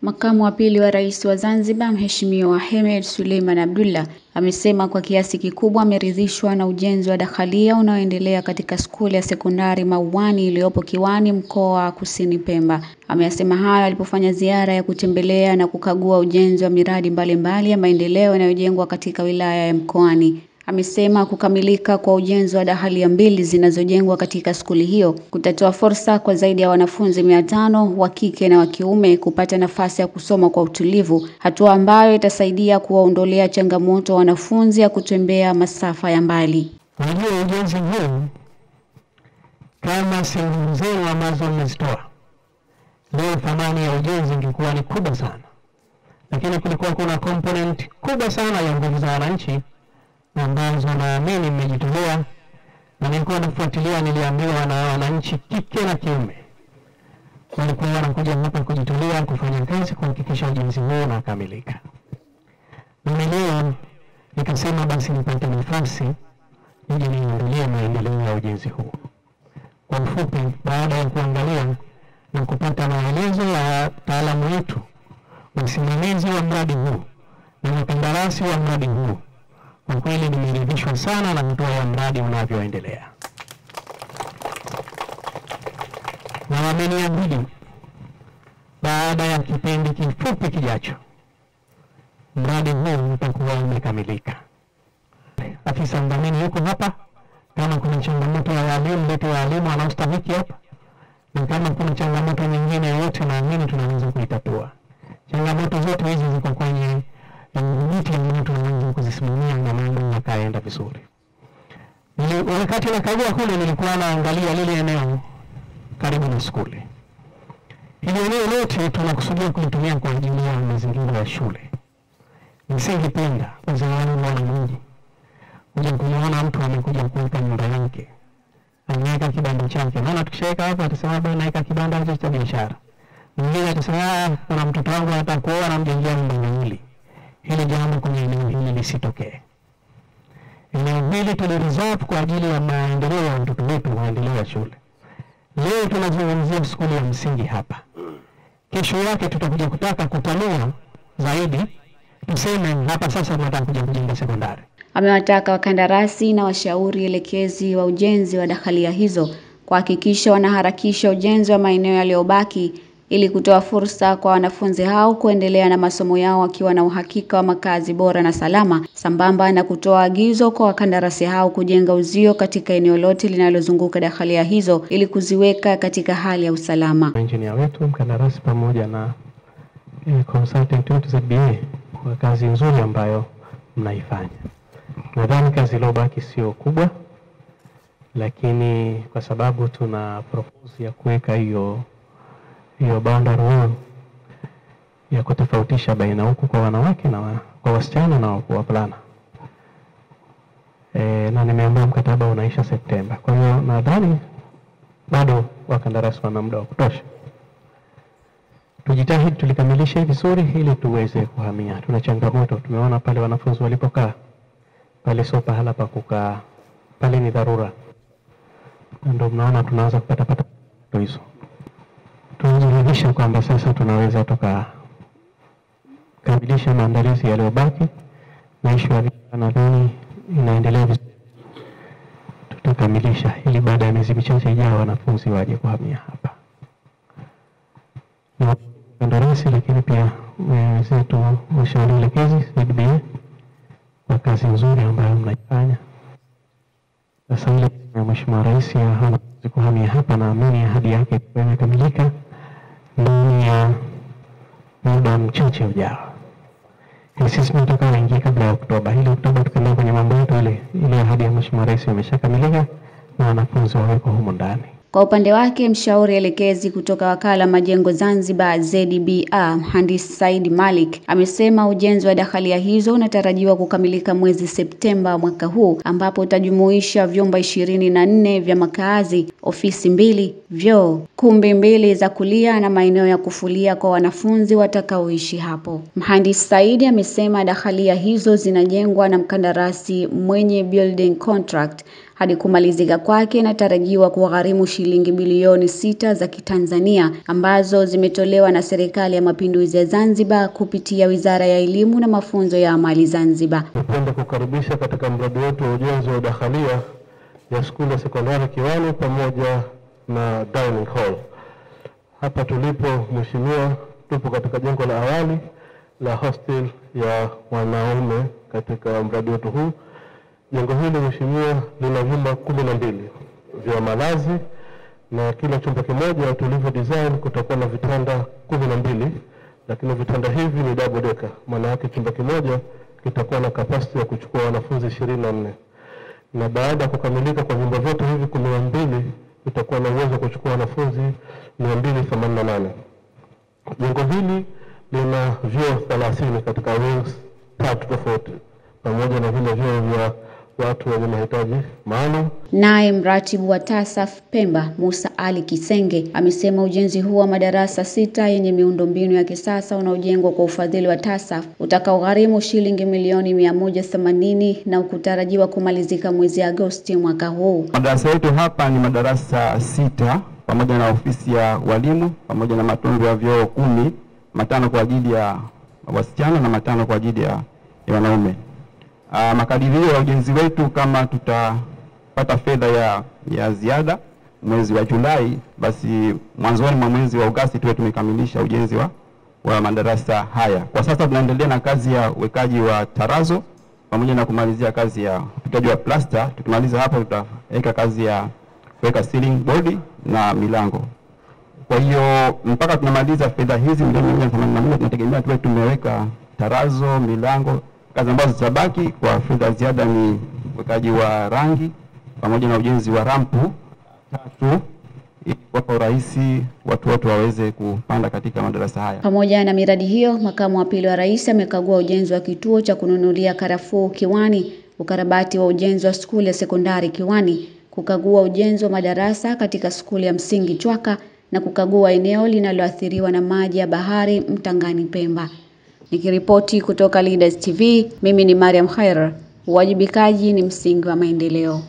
Makamu wa pili wa rais wa Zanzibar, Mheshimiwa Hemed Suleiman Abdullah, amesema kwa kiasi kikubwa ameridhishwa na ujenzi wa dakhalia unaoendelea katika skuli ya sekondari Mauani iliyopo Kiwani, mkoa wa Kusini Pemba. Ameyasema hayo alipofanya ziara ya kutembelea na kukagua ujenzi wa miradi mbalimbali ya maendeleo inayojengwa katika wilaya ya Mkoani. Amesema kukamilika kwa ujenzi wa dakhalia 2 zinazojengwa katika skuli hiyo kutatoa fursa kwa zaidi ya wanafunzi 500 wa kike na wa kiume kupata nafasi ya kusoma kwa utulivu, hatua ambayo itasaidia kuwaondolea changamoto wanafunzi ya kutembea masafa ya mbali. Unajua ujenzi huu kama sehemu zenu ambazo mmezitoa, leo thamani ya ujenzi ingekuwa ni kubwa sana, lakini kulikuwa kuna component kubwa sana ya nguvu za wananchi ambazo naamini mmejitolea, na nilikuwa nafuatilia, niliambiwa na wananchi kike na kiume walikuwa wanakuja hapa kujitolea kufanya kazi kuhakikisha ujenzi huu unakamilika. Na leo nikasema basi nipate nafasi nije niangalie maendeleo ya ujenzi huu. Kwa ufupi, baada ya kuangalia na kupata maelezo ya wataalamu wetu, msimamizi wa mradi huu na mkandarasi wa mradi huu, kwa kweli nimeridhishwa sana na hatua ya mradi unavyoendelea. Na wameniahidi baada ya kipindi kifupi kijacho mradi huu utakuwa umekamilika. Afisa mdhamini yuko hapa, kama kuna changamoto ya walimu, lete walimu wanaostahiki hapa, na kama kuna changamoto nyingine yoyote naamini tunaweza kuitatua. Changamoto zote hizi ziko kwenye miti ambayo tunaweza kuzisimamia na mambo yakaenda vizuri. Wakati nakagua kule nilikuwa naangalia lile eneo karibu na skuli. Hili eneo lote tunakusudia kulitumia kwa ajili ya mazingira ya shule. Nisingependa kwa sababu mwananchi kuja kuona mtu amekuja kuweka nyumba yake, anaweka kibanda chake. Maana tukishaweka hapa atasema bwana naweka kibanda cha biashara. Mwingine atasema kuna mtoto wangu atakuoa na mjengea nyumba hili. Hili jambo kwenye eneo hili lisitokee. Eneo hili tulireserve kwa ajili ya maendeleo ya watoto wetu, maendeleo ya shule. Leo tunazungumzia skuli ya msingi hapa. Kesho yake tutakuja kutaka kutanua zaidi, tuseme hapa sasa tunataka kuja kujenga sekondari. Amewataka wakandarasi na washauri elekezi wa ujenzi wa dakhalia hizo kuhakikisha wanaharakisha ujenzi wa maeneo yaliyobaki ili kutoa fursa kwa wanafunzi hao kuendelea na masomo yao wakiwa na uhakika wa makazi bora na salama, sambamba na kutoa agizo kwa wakandarasi hao kujenga uzio katika eneo lote linalozunguka dakhalia hizo ili kuziweka katika hali ya usalama. Engineer wetu, mkandarasi pamoja na consultant wetu ZBA kwa kazi nzuri ambayo mnaifanya. Nadhani kazi iliyobaki sio kubwa, lakini kwa sababu tuna propose ya kuweka hiyo boundary wall ya kutofautisha baina huku kwa wanawake na kwa wasichana na kwa wavulana. Na nimeambiwa mkataba unaisha Septemba. Kwa hiyo nadhani bado wakandarasi wana muda wa kutosha. Tujitahidi tulikamilishe vizuri ili tuweze kuhamia. Tuna changamoto, tumeona pale wanafunzi walipokaa. Pale sio pahala pa kukaa, pale ni dharura. Ndio mnaona tunaanza kupata hizo. Tunajiridhisha kwamba sasa tunaweza tukakamilisha maandalizi yaliyobaki, na issue ya nadhani inaendelea vizuri. Tutakamilisha ili baada ya miezi michache ijayo wanafunzi waje kuhamia hapa. Na kandarasi, lakini pia wenzetu washauri elekezi ZBA kwa kazi nzuri ambayo mnaifanya. Sasa ile ya Mheshimiwa Rais ya kuhamia hapa, naamini ahadi yake imekamilika ndani ya muda mchache ujao. Sisi tunataka waingie kabla ya Oktoba. Ili Oktoba tukaenda kwenye mambo yetu ile ahadi ya Mheshimiwa Rais imeshakamilika na wanafunzi waweko humo ndani. Kwa upande wake, mshauri elekezi kutoka Wakala Majengo Zanzibar ZBA, Mhandisi Said Malik, amesema ujenzi wa dakhalia hizo unatarajiwa kukamilika mwezi Septemba mwaka huu, ambapo utajumuisha vyumba 24 vya makazi, ofisi 2, vyoo kumbi mbili za kulia na maeneo ya kufulia kwa wanafunzi watakaoishi hapo. Mhandisi Saidi amesema dakhalia hizo zinajengwa na mkandarasi mwenye building contract hadi kumalizika kwake inatarajiwa kugharimu shilingi bilioni 6 za Kitanzania ambazo zimetolewa na Serikali ya Mapinduzi ya Zanzibar kupitia Wizara ya Elimu na Mafunzo ya Amali Zanzibar. Napenda kukaribisha katika mradi wetu wa ujenzi wa dakhalia ya shule ya sekondari Kiwani pamoja na dining hall. Hapa tulipo mheshimiwa, tupo katika jengo la awali la hostel ya wanaume katika mradi wetu huu. Jengo hili mheshimiwa lina vyumba 12 vya malazi na kila chumba kimoja tulivyo design kutakuwa na vitanda 12, lakini vitanda hivi ni double decker. Maana yake chumba kimoja kitakuwa na capacity ya kuchukua wanafunzi 24. Na baada ya kukamilika kwa vyumba vyote hivi 12 itakuwa na uwezo kuchukua wanafunzi 288. Jengo hili lina vyoo 30 katika wings 3 tofauti pamoja na vile vyoo vya watu wenye mahitaji maalum. Naye mratibu wa TASAF Pemba Musa Ali Kisenge amesema ujenzi huu wa madarasa 6 yenye miundombinu ya kisasa unaojengwa kwa ufadhili wa TASAF utakaogharimu shilingi milioni 180 na ukutarajiwa kumalizika mwezi Agosti mwaka huu. Madarasa yetu hapa ni madarasa 6 pamoja na ofisi ya walimu pamoja na matundu ya vyoo 10, 5 kwa ajili ya wasichana na 5 kwa ajili ya wanaume. Makadirio ya ujenzi wetu, kama tutapata fedha ya ziada mwezi wa Julai, basi mwanzoni mwa mwezi wa Agosti tuwe tumekamilisha ujenzi wa madarasa haya. Kwa sasa tunaendelea na kazi ya uwekaji wa tarazo pamoja na kumalizia kazi ya upigaji wa plaster. Tukimaliza hapo tutaweka kazi ya kuweka ceiling board na milango. Kwa hiyo mpaka tunamaliza fedha hizi milioni 180 tunategemea tuwe tumeweka tarazo, milango. Kazi ambazo zitabaki kwa fedha ziada ni uwekaji wa rangi pamoja na ujenzi wa rampu 3 ili kwa urahisi watu wote waweze kupanda katika madarasa haya. Pamoja na miradi hiyo, makamu wa pili wa rais amekagua ujenzi wa kituo cha kununulia karafuu Kiwani, ukarabati wa ujenzi wa skuli ya sekondari Kiwani, kukagua ujenzi wa madarasa katika skuli ya msingi Chwaka na kukagua eneo linaloathiriwa na maji ya bahari Mtangani Pemba. Nikiripoti kutoka Leaders TV, mimi ni Mariam Khair. Uwajibikaji ni msingi wa maendeleo.